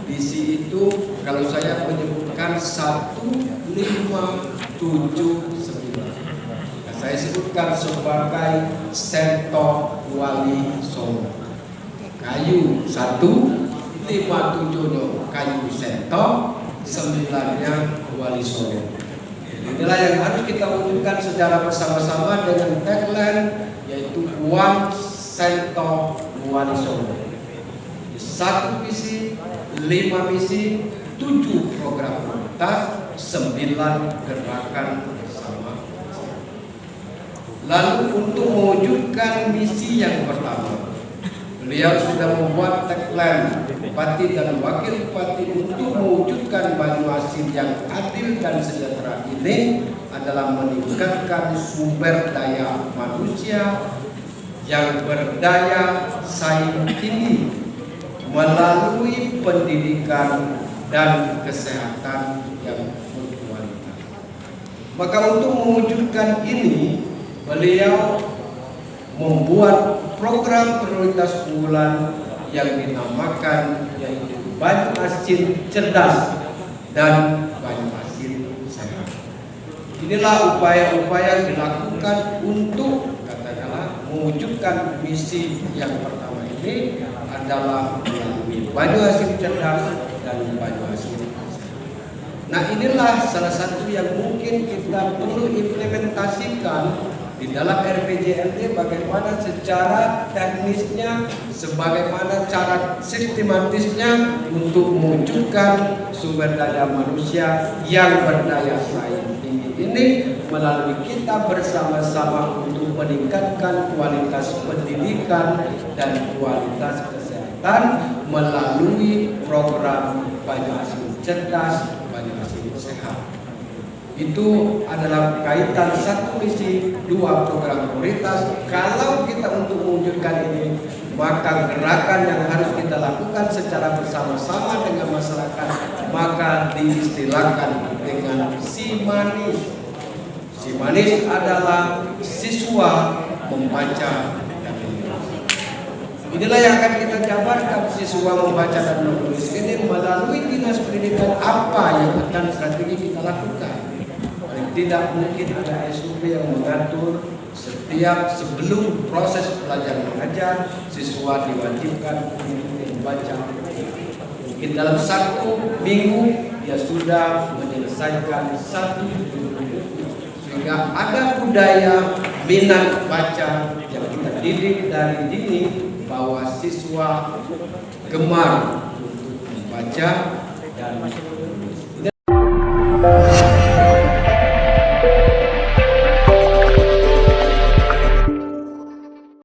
visi itu kalau saya menyebutkan 1579. Nah, saya sebutkan sebagai Sento Wali Songo. Kayu 157 kayu Sento, 9-nya Wali Songo. Inilah yang harus kita wujudkan secara bersama-sama dengan tagline yaitu One Sento Wali Songo. 1 visi, 5 misi, 7 program prioritas, 9 gerakan bersama. Lalu untuk mewujudkan misi yang pertama, beliau sudah membuat tagline Bupati dan Wakil Bupati untuk mewujudkan Banyuasin yang adil dan sejahtera ini adalah meningkatkan sumber daya manusia yang berdaya saing tinggi melalui pendidikan dan kesehatan yang berkualitas. Maka untuk mewujudkan ini, beliau membuat program prioritas unggulan yang dinamakan yaitu Banyuasin Cerdas dan Banyuasin Sehat. Inilah upaya-upaya yang dilakukan untuk katakanlah mewujudkan misi yang pertama ini adalah melalui Banyuasin Cerdas dan Banyuasin Sehat. Nah, inilah salah satu yang mungkin kita perlu implementasikan di dalam RPJMD, bagaimana secara teknisnya, sebagaimana cara sistematisnya untuk mewujudkan sumber daya manusia yang berdaya saing tinggi ini melalui kita bersama-sama untuk meningkatkan kualitas pendidikan dan kualitas kesehatan melalui program Banyuasin Cerdas, Banyuasin Sehat. Itu adalah kaitan 1 misi, 2 program prioritas. Kalau kita untuk mewujudkan ini, maka gerakan yang harus kita lakukan secara bersama-sama dengan masyarakat maka diistilahkan dengan si manis. Si manis adalah siswa membaca dan menulis. Inilah yang akan kita jabarkan, siswa membaca dan menulis ini melalui dinas pendidikan apa yang akan strategi kita lakukan. Tidak mungkin ada SOP yang mengatur setiap sebelum proses belajar mengajar siswa diwajibkan untuk membaca. Mungkin dalam 1 minggu dia sudah menyelesaikan 1 buku, sehingga ada budaya minat baca yang kita didik dari dini bahwa siswa gemar untuk membaca dan menulis. Ini